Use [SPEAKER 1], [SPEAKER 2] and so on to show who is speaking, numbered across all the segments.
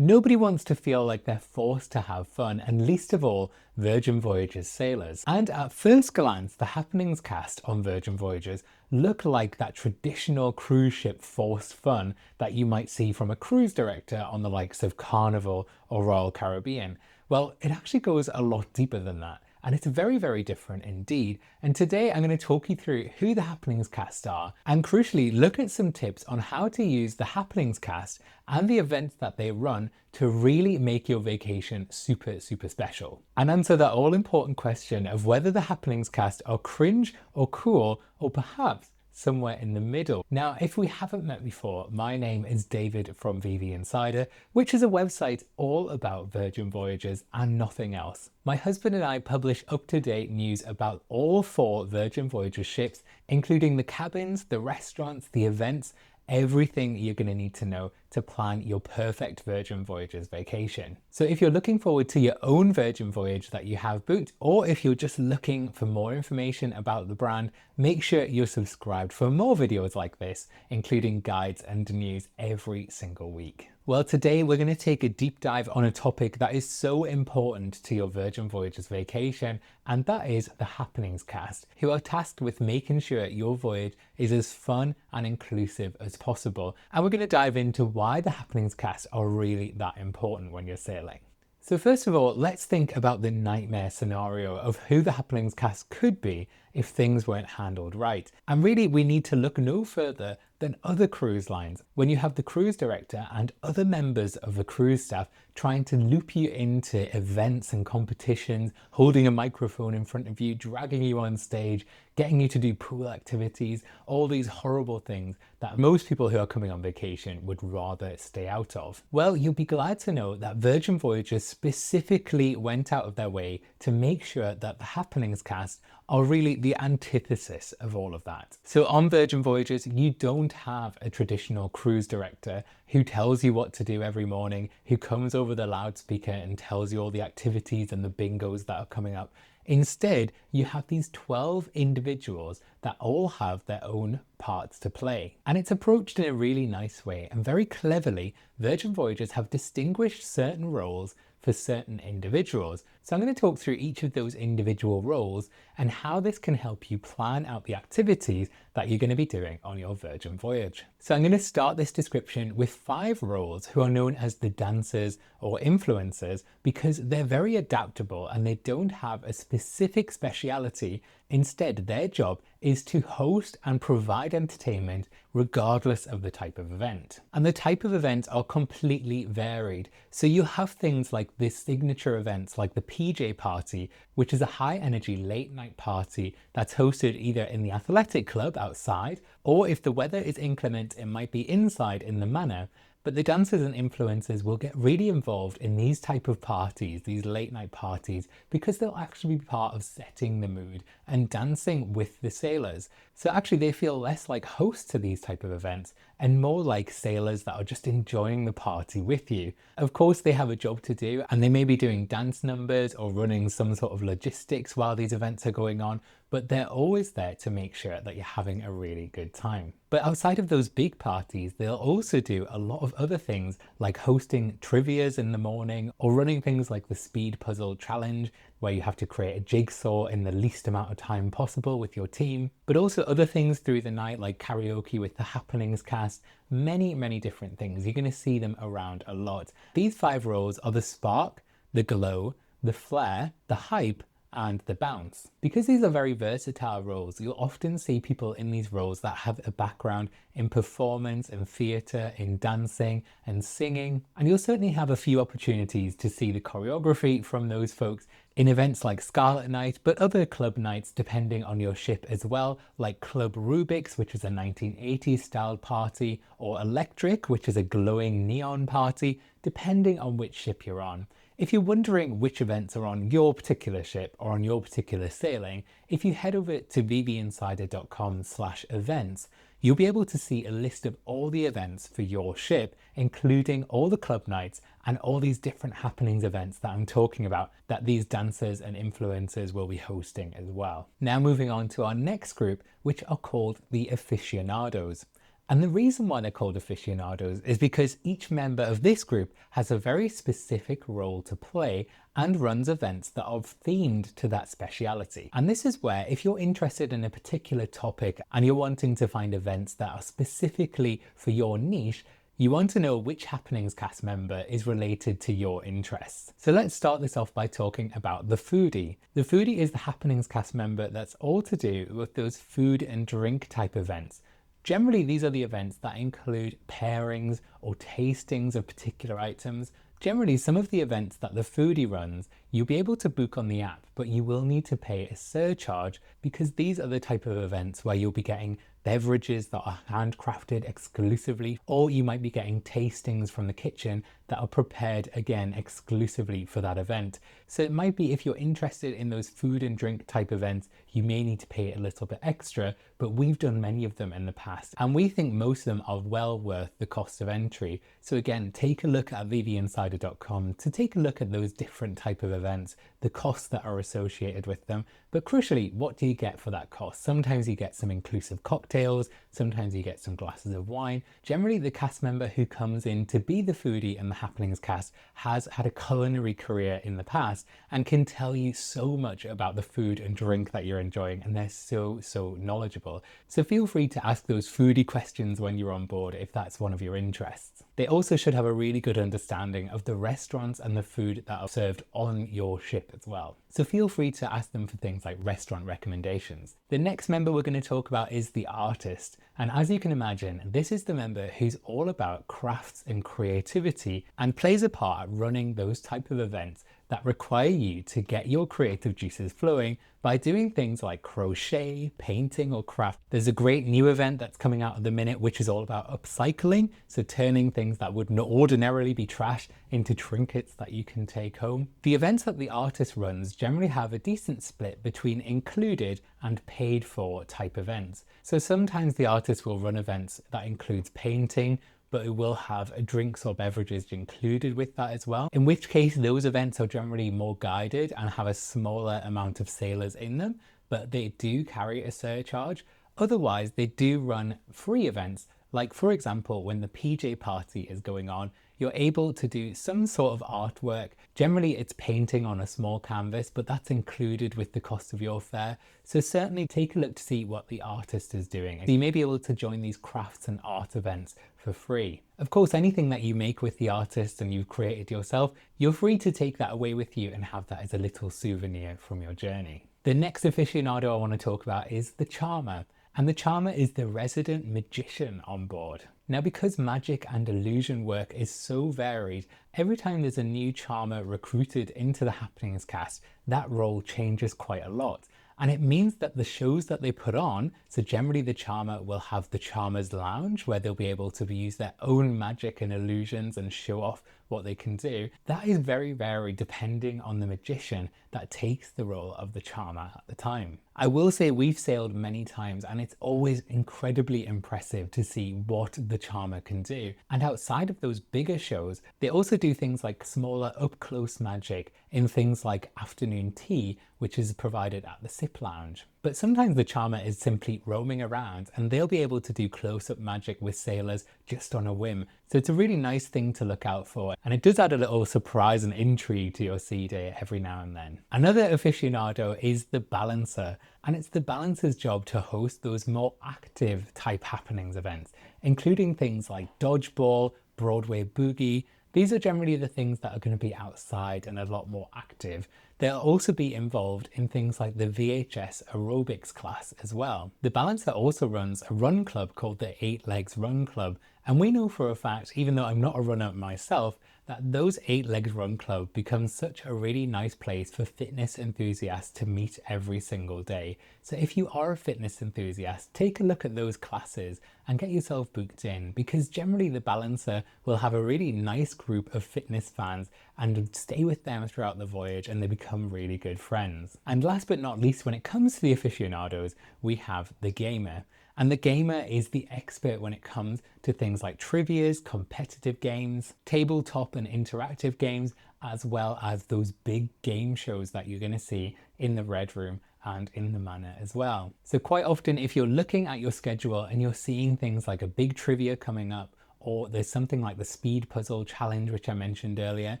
[SPEAKER 1] Nobody wants to feel like they're forced to have fun, and least of all, Virgin Voyages sailors. And at first glance, the happenings cast on Virgin Voyages look like that traditional cruise ship forced fun that you might see from a cruise director on the likes of Carnival or Royal Caribbean. Well, it actually goes a lot deeper than that. And it's very, very different indeed. And today I'm going to talk you through who the Happenings cast are, and crucially look at some tips on how to use the Happenings cast and the events that they run to really make your vacation super, super special. And answer that all important question of whether the Happenings cast are cringe or cool, or perhaps somewhere in the middle. Now, if we haven't met before, my name is David from VV Insider, which is a website all about Virgin Voyages and nothing else. My husband and I publish up-to-date news about all 4 Virgin Voyages ships, including the cabins, the restaurants, the events, everything you're going to need to know to plan your perfect Virgin Voyages vacation. So if you're looking forward to your own Virgin Voyage that you have booked, or if you're just looking for more information about the brand, make sure you're subscribed for more videos like this, including guides and news every single week. Well, today we're going to take a deep dive on a topic that is so important to your Virgin Voyages vacation, and that is the Happenings cast, who are tasked with making sure your voyage is as fun and inclusive as possible. And we're going to dive into why the Happenings cast are really that important when you're sailing. So first of all, let's think about the nightmare scenario of who the Happenings cast could be if things weren't handled right. And really, we need to look no further than other cruise lines, when you have the cruise director and other members of the cruise staff trying to loop you into events and competitions, holding a microphone in front of you, dragging you on stage, getting you to do pool activities, all these horrible things that most people who are coming on vacation would rather stay out of. Well, you'll be glad to know that Virgin Voyages specifically went out of their way to make sure that the Happenings cast are really the antithesis of all of that. So on Virgin Voyages, you don't have a traditional cruise director who tells you what to do every morning, who comes over the loudspeaker and tells you all the activities and the bingos that are coming up. Instead, you have these 12 individuals that all have their own parts to play. And it's approached in a really nice way, and very cleverly, Virgin Voyages have distinguished certain roles for certain individuals. So I'm going to talk through each of those individual roles and how this can help you plan out the activities that you're going to be doing on your Virgin Voyage. So I'm going to start this description with 5 roles who are known as the dancers or influencers, because they're very adaptable and they don't have a specific speciality. Instead, their job is to host and provide entertainment regardless of the type of event. And the type of events are completely varied. So you have things like the signature events like the PJ party, which is a high energy late night party that's hosted either in the athletic club outside, or if the weather is inclement, it might be inside in the manor. But the dancers and influencers will get really involved in these type of parties, these late night parties, because they'll actually be part of setting the mood and dancing with the sailors. So actually they feel less like hosts to these type of events and more like sailors that are just enjoying the party with you. Of course, they have a job to do and they may be doing dance numbers or running some sort of logistics while these events are going on, but they're always there to make sure that you're having a really good time. But outside of those big parties, they'll also do a lot of other things like hosting trivias in the morning or running things like the speed puzzle challenge, where you have to create a jigsaw in the least amount of time possible with your team, but also other things through the night like karaoke with the Happenings cast, many, many different things. You're going to see them around a lot. These 5 roles are the spark, the glow, the flair, the hype, and the bounce. Because these are very versatile roles, you'll often see people in these roles that have a background in performance and theatre, in dancing and singing, and you'll certainly have a few opportunities to see the choreography from those folks in events like Scarlet Night, but other club nights depending on your ship as well, like Club Rubik's, which is a 1980s style party, or Electric, which is a glowing neon party, depending on which ship you're on. If you're wondering which events are on your particular ship or on your particular sailing, if you head over to vvinsider.com/events, you'll be able to see a list of all the events for your ship, including all the club nights and all these different happenings events that I'm talking about that these dancers and influencers will be hosting as well. Now moving on to our next group, which are called the Aficionados. And the reason why they're called aficionados is because each member of this group has a very specific role to play and runs events that are themed to that speciality. And this is where, if you're interested in a particular topic and you're wanting to find events that are specifically for your niche, you want to know which Happenings cast member is related to your interests. So let's start this off by talking about the foodie. The foodie is the Happenings cast member that's all to do with those food and drink type events. Generally, these are the events that include pairings or tastings of particular items. Generally, some of the events that the foodie runs, you'll be able to book on the app, but you will need to pay a surcharge because these are the type of events where you'll be getting beverages that are handcrafted exclusively, or you might be getting tastings from the kitchen that are prepared again exclusively for that event. So it might be, if you're interested in those food and drink type events, you may need to pay a little bit extra, but we've done many of them in the past and we think most of them are well worth the cost of entry. So again, take a look at vvinsider.com to take a look at those different type of events, the costs that are associated with them, but crucially, what do you get for that cost? Sometimes you get some inclusive cocktails, sometimes you get some glasses of wine. Generally, the cast member who comes in to be the foodie and the Happenings cast has had a culinary career in the past and can tell you so much about the food and drink that you're enjoying, and they're so knowledgeable. So feel free to ask those foodie questions when you're on board if that's one of your interests. They also should have a really good understanding of the restaurants and the food that are served on your ship as well. So feel free to ask them for things like restaurant recommendations. The next member we're going to talk about is the artist. And as you can imagine, this is the member who's all about crafts and creativity and plays a part at running those type of events that require you to get your creative juices flowing by doing things like crochet, painting, or craft. There's a great new event that's coming out at the minute, which is all about upcycling. So turning things that would ordinarily be trash into trinkets that you can take home. The events that the artist runs generally have a decent split between included and paid for type events. So sometimes the artist will run events that includes painting, but it will have drinks or beverages included with that as well. In which case, those events are generally more guided and have a smaller amount of sailors in them, but they do carry a surcharge. Otherwise, they do run free events. Like, for example, when the PJ party is going on, you're able to do some sort of artwork. Generally, it's painting on a small canvas, but that's included with the cost of your fare. So certainly take a look to see what the artist is doing. So you may be able to join these crafts and art events for free. Of course, anything that you make with the artist and you've created yourself, you're free to take that away with you and have that as a little souvenir from your journey. The next aficionado I want to talk about is the charmer. And the charmer is the resident magician on board. Now, because magic and illusion work is so varied, every time there's a new charmer recruited into the Happenings cast, that role changes quite a lot. And it means that the shows that they put on, so generally the charmer will have the charmer's lounge where they'll be able to use their own magic and illusions and show off what they can do. That is very varied depending on the magician that takes the role of the charmer at the time. I will say we've sailed many times and it's always incredibly impressive to see what the charmer can do. And outside of those bigger shows, they also do things like smaller up close magic in things like afternoon tea, which is provided at the SIP lounge. But sometimes the charmer is simply roaming around and they'll be able to do close-up magic with sailors just on a whim. So it's a really nice thing to look out for. And it does add a little surprise and intrigue to your sea day every now and then. Another aficionado is the balancer. And it's the balancer's job to host those more active type happenings events, including things like dodgeball, Broadway boogie. These are generally the things that are going to be outside and a lot more active. They'll also be involved in things like the VHS aerobics class as well. The balancer also runs a run club called the 8 Legs Run Club. And we know for a fact, even though I'm not a runner myself, that those 8 Legs Run Club becomes such a really nice place for fitness enthusiasts to meet every single day. So if you are a fitness enthusiast, take a look at those classes and get yourself booked in, because generally the balancer will have a really nice group of fitness fans and stay with them throughout the voyage, and they become really good friends. And last but not least, when it comes to the aficionados, we have the gamer. And the gamer is the expert when it comes to things like trivias, competitive games, tabletop and interactive games, as well as those big game shows that you're going to see in the Red Room and in the manor as well. So quite often if you're looking at your schedule and you're seeing things like a big trivia coming up, or there's something like the speed puzzle challenge, which I mentioned earlier,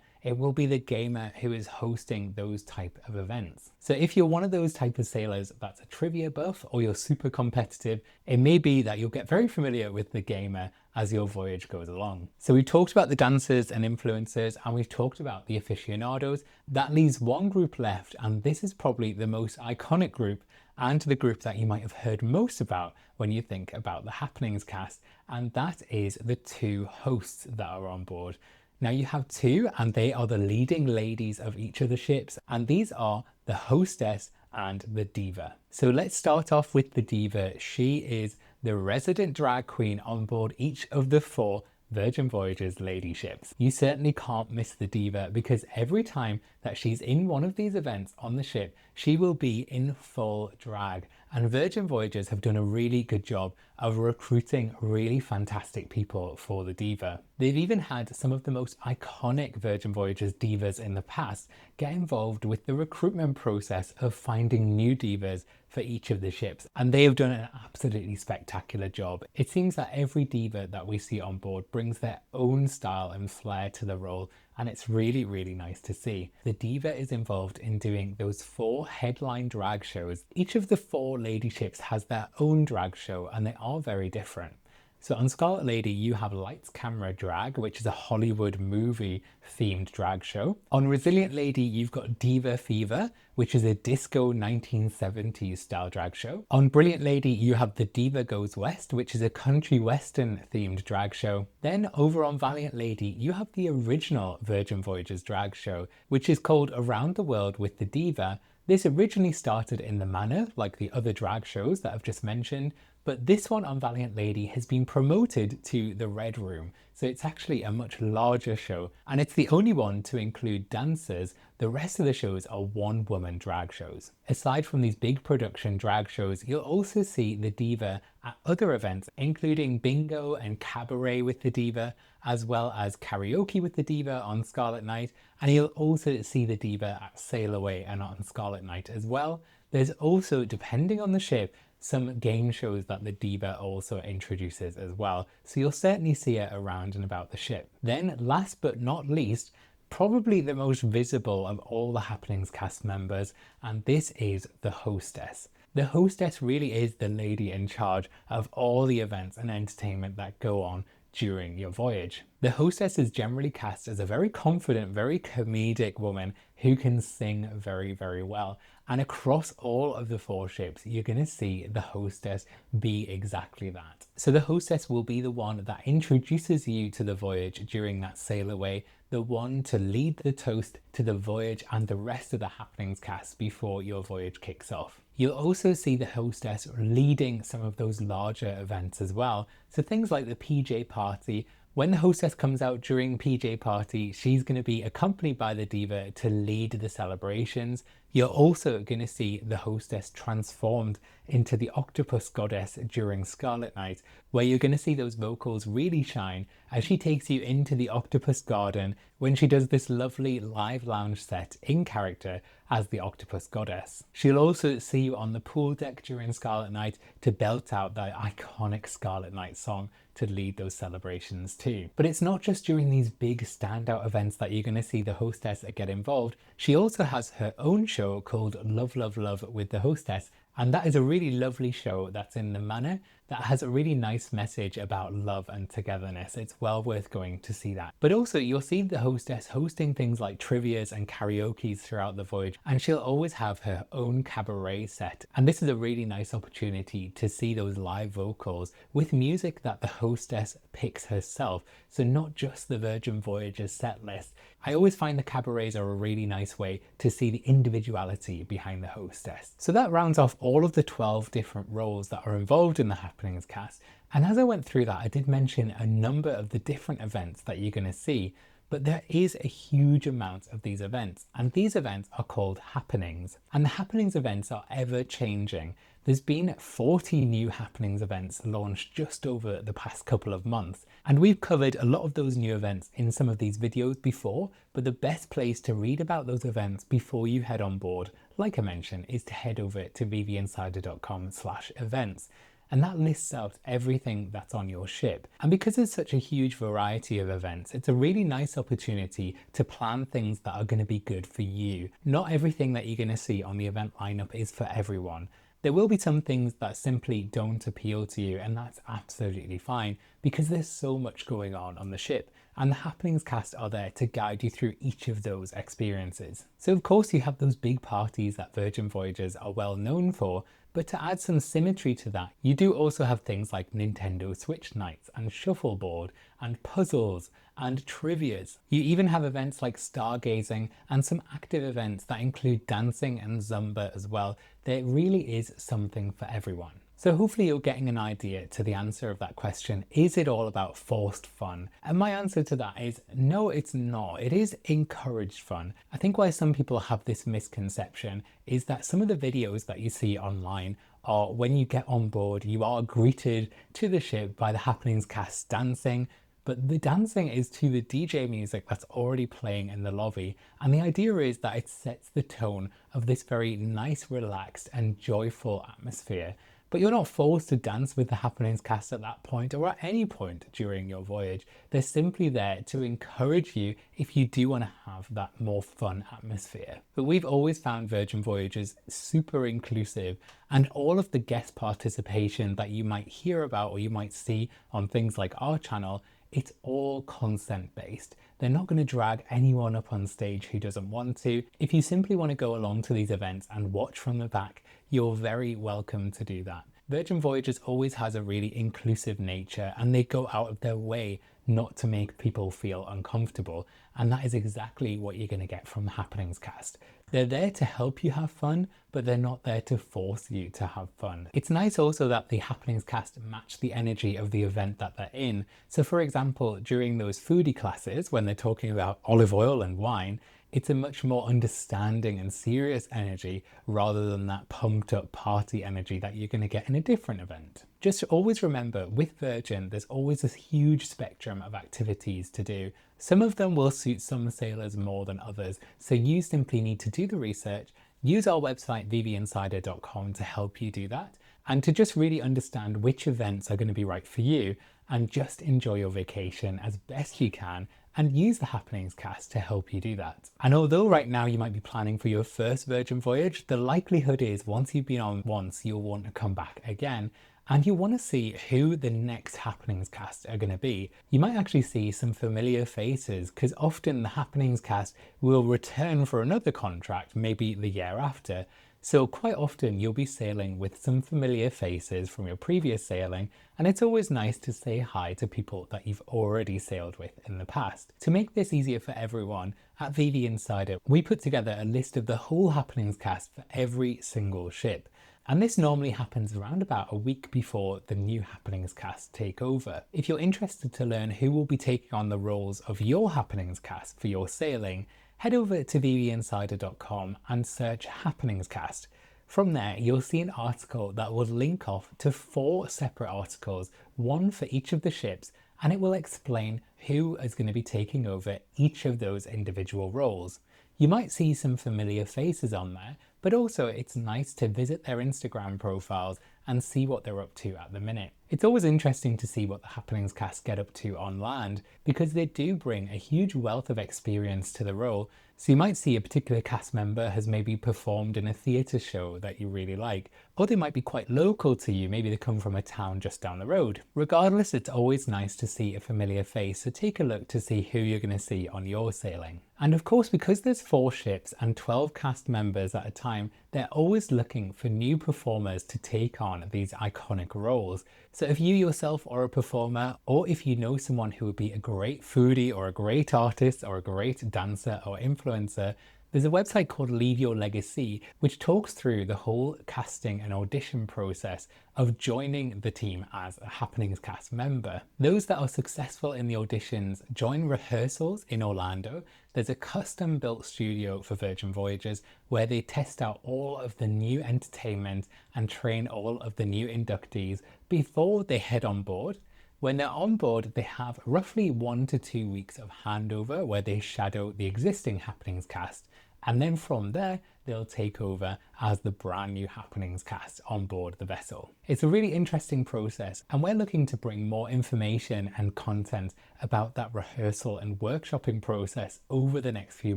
[SPEAKER 1] it will be the gamer who is hosting those type of events. So if you're one of those type of sailors that's a trivia buff or you're super competitive, it may be that you'll get very familiar with the gamer as your voyage goes along. So we've talked about the dancers and influencers, and we've talked about the aficionados. That leaves one group left, and this is probably the most iconic group and the group that you might have heard most about when you think about the Happenings cast, and that is the two hosts that are on board. Now you have two, and they are the leading ladies of each of the ships, and these are the Hostess and the Diva. So let's start off with the Diva. She is the resident drag queen on board each of the 4 Virgin Voyages lady ships. You certainly can't miss the Diva, because every time that she's in one of these events on the ship, she will be in full drag. And Virgin Voyages have done a really good job of recruiting really fantastic people for the Diva. They've even had some of the most iconic Virgin Voyages divas in the past get involved with the recruitment process of finding new divas for each of the ships, and they have done an absolutely spectacular job. It seems that every diva that we see on board brings their own style and flair to the role, and it's really, really nice to see. The Diva is involved in doing those 4 headline drag shows. Each of the 4 lady ships has their own drag show, and they are very different. So on Scarlet Lady, you have Lights Camera Drag, which is a Hollywood movie themed drag show. On Resilient Lady, you've got Diva Fever, which is a disco 1970s style drag show. On Brilliant Lady, you have The Diva Goes West, which is a country western themed drag show. Then over on Valiant Lady, you have the original Virgin Voyages drag show, which is called Around the World with the Diva. This originally started in the manor, like the other drag shows that I've just mentioned, but this one on Valiant Lady has been promoted to the Red Room, so it's actually a much larger show, and it's the only one to include dancers. The rest of the shows are one-woman drag shows. Aside from these big production drag shows, you'll also see the Diva at other events, including bingo and cabaret with the Diva, as well as karaoke with the Diva on Scarlet Night, and you'll also see the Diva at Sail Away and on Scarlet Night as well. There's also, depending on the ship, some game shows that the Diva also introduces as well, so you'll certainly see it around and about the ship. Then last but not least, probably the most visible of all the Happenings cast members, and this is the Hostess. The Hostess really is the lady in charge of all the events and entertainment that go on during your voyage. The Hostess is generally cast as a very confident, very comedic woman who can sing very, very well. And across all of the 4 ships, you're going to see the Hostess be exactly that. So the Hostess will be the one that introduces you to the voyage during that sail away, the one to lead the toast to the voyage and the rest of the Happenings cast before your voyage kicks off. You'll also see the Hostess leading some of those larger events as well. So things like the PJ party. When the Hostess comes out during PJ party, she's going to be accompanied by the Diva to lead the celebrations. You're also going to see the Hostess transformed into the octopus goddess during Scarlet Night, where you're going to see those vocals really shine as she takes you into the octopus garden when she does this lovely live lounge set in character as the octopus goddess. She'll also see you on the pool deck during Scarlet Night to belt out the iconic Scarlet Night song to lead those celebrations too. But it's not just during these big standout events that you're going to see the Hostess get involved. She also has her own show called Love, Love, Love with the Hostess, and that is a really lovely show that's in the manor that has a really nice message about love and togetherness. It's well worth going to see that. But also you'll see the Hostess hosting things like trivias and karaoke's throughout the voyage, and she'll always have her own cabaret set. And this is a really nice opportunity to see those live vocals with music that the Hostess picks herself. So not just the Virgin Voyages set list. I always find the cabarets are a really nice way to see the individuality behind the Hostess. So that rounds off all of the 12 different roles that are involved in the Happenings cast. And as I went through that, I did mention a number of the different events that you're going to see. but there is a huge amount of these events, and these events are called happenings. And the happenings events are ever changing. There's been 40 new happenings events launched just over the past couple of months, and we've covered a lot of those new events in some of these videos before, but the best place to read about those events before you head on board, like I mentioned, is to head over to vvinsider.com/events. And that lists out everything that's on your ship. And because there's such a huge variety of events, it's a really nice opportunity to plan things that are going to be good for you. Not everything that you're going to see on the event lineup is for everyone. There will be some things that simply don't appeal to you, and that's absolutely fine because there's so much going on the ship, and the happenings cast are there to guide you through each of those experiences. So of course you have those big parties that Virgin Voyages are well known for, but to add some symmetry to that, you do also have things like Nintendo Switch nights and shuffleboard and puzzles and trivias. You even have events like stargazing and some active events that include dancing and Zumba as well. There really is something for everyone. So hopefully you're getting an idea to the answer of that question. Is it all about forced fun? And my answer to that is no, it's not. It is encouraged fun. I think why some people have this misconception is that some of the videos that you see online are when you get on board, you are greeted to the ship by the happenings cast dancing, but the dancing is to the DJ music that's already playing in the lobby. And the idea is that it sets the tone of this very nice, relaxed and joyful atmosphere. But you're not forced to dance with the happenings cast at that point or at any point during your voyage. They're simply there to encourage you if you do want to have that more fun atmosphere. But we've always found Virgin Voyages super inclusive, and all of the guest participation that you might hear about or you might see on things like our channel, it's all consent based. They're not going to drag anyone up on stage who doesn't want to. If you simply want to go along to these events and watch from the back, you're very welcome to do that. Virgin Voyages always has a really inclusive nature, and they go out of their way not to make people feel uncomfortable. And that is exactly what you're going to get from the happenings cast. They're there to help you have fun, but they're not there to force you to have fun. It's nice also that the happenings cast match the energy of the event that they're in. So for example, during those foodie classes, when they're talking about olive oil and wine, it's a much more understanding and serious energy rather than that pumped up party energy that you're going to get in a different event. Just always remember, with Virgin, there's always this huge spectrum of activities to do. Some of them will suit some sailors more than others, so you simply need to do the research, use our website vvinsider.com to help you do that, and to just really understand which events are going to be right for you, and just enjoy your vacation as best you can, and use the happenings cast to help you do that. And although right now you might be planning for your first Virgin voyage, the likelihood is once you've been on once, you'll want to come back again. And you want to see who the next happenings cast are going to be. You might actually see some familiar faces, because often the happenings cast will return for another contract, maybe the year after. So quite often you'll be sailing with some familiar faces from your previous sailing, and it's always nice to say hi to people that you've already sailed with in the past. To make this easier for everyone, at VV Insider, we put together a list of the whole happenings cast for every single ship. And this normally happens around about a week before the new happenings cast take over. If you're interested to learn who will be taking on the roles of your happenings cast for your sailing, head over to vvinsider.com and search happenings cast. From there, you'll see an article that will link off to 4 separate articles, one for each of the ships, and it will explain who is going to be taking over each of those individual roles. You might see some familiar faces on there, but also it's nice to visit their Instagram profiles and see what they're up to at the minute. It's always interesting to see what the happenings cast get up to on land, because they do bring a huge wealth of experience to the role. So you might see a particular cast member has maybe performed in a theatre show that you really like, or they might be quite local to you, maybe they come from a town just down the road. Regardless, it's always nice to see a familiar face, so take a look to see who you're going to see on your sailing. And of course, because there's 4 ships and 12 cast members at a time, they're always looking for new performers to take on these iconic roles. So if you yourself are a performer, or if you know someone who would be a great foodie or a great artist or a great dancer or influencer, There's a website called Leave Your Legacy, which talks through the whole casting and audition process of joining the team as a Happenings cast member. Those that are successful in the auditions join rehearsals in Orlando. There's a custom built studio for Virgin Voyages where they test out all of the new entertainment and train all of the new inductees before they head on board. When they're on board, they have roughly 1 to 2 weeks of handover where they shadow the existing Happenings cast. And then from there, they'll take over as the brand new Happenings cast on board the vessel. It's a really interesting process, and we're looking to bring more information and content about that rehearsal and workshopping process over the next few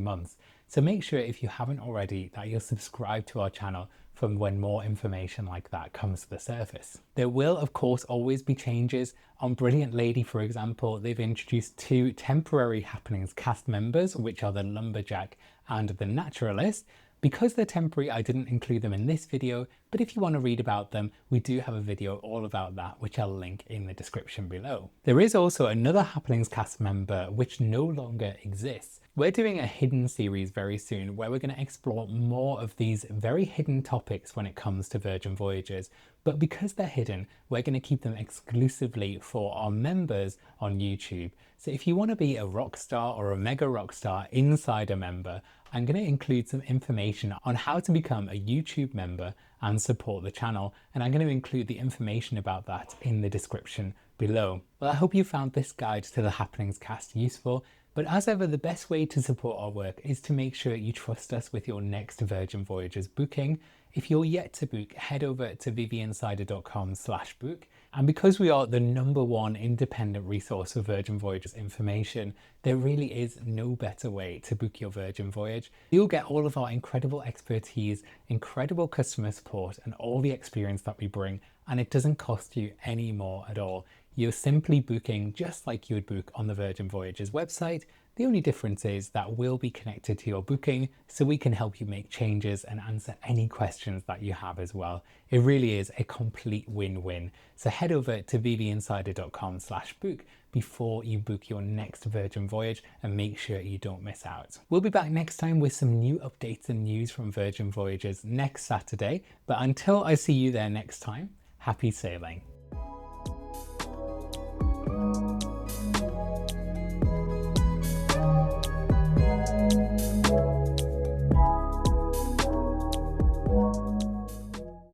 [SPEAKER 1] months. So make sure, if you haven't already, that you'll subscribe to our channel from when more information like that comes to the surface. There will, of course, always be changes. On Brilliant Lady, for example, they've introduced 2 temporary Happenings cast members, which are the Lumberjack and the Naturalist. Because they're temporary, I didn't include them in this video, but if you want to read about them, we do have a video all about that, which I'll link in the description below. There is also another Happenings cast member which no longer exists. We're doing a hidden series very soon where we're going to explore more of these very hidden topics when it comes to Virgin Voyages, but because they're hidden, we're going to keep them exclusively for our members on YouTube. So if you want to be a rock star or a mega rock star insider member, I'm going to include some information on how to become a YouTube member and support the channel, and I'm going to include the information about that in the description below. Well, I hope you found this guide to the Happenings cast useful, but as ever, the best way to support our work is to make sure you trust us with your next Virgin Voyages booking. If you're yet to book, head over to viviinsider.com/book. And because we are the #1 independent resource for Virgin Voyages information, there really is no better way to book your Virgin Voyage. You'll get all of our incredible expertise, incredible customer support, and all the experience that we bring, and it doesn't cost you any more at all. You're simply booking just like you would book on the Virgin Voyages website. The only difference is that we'll be connected to your booking so we can help you make changes and answer any questions that you have as well. It really is a complete win-win. So head over to viviinsider.com/book before you book your next Virgin Voyage and make sure you don't miss out. We'll be back next time with some new updates and news from Virgin Voyages next Saturday. But until I see you there next time, happy sailing.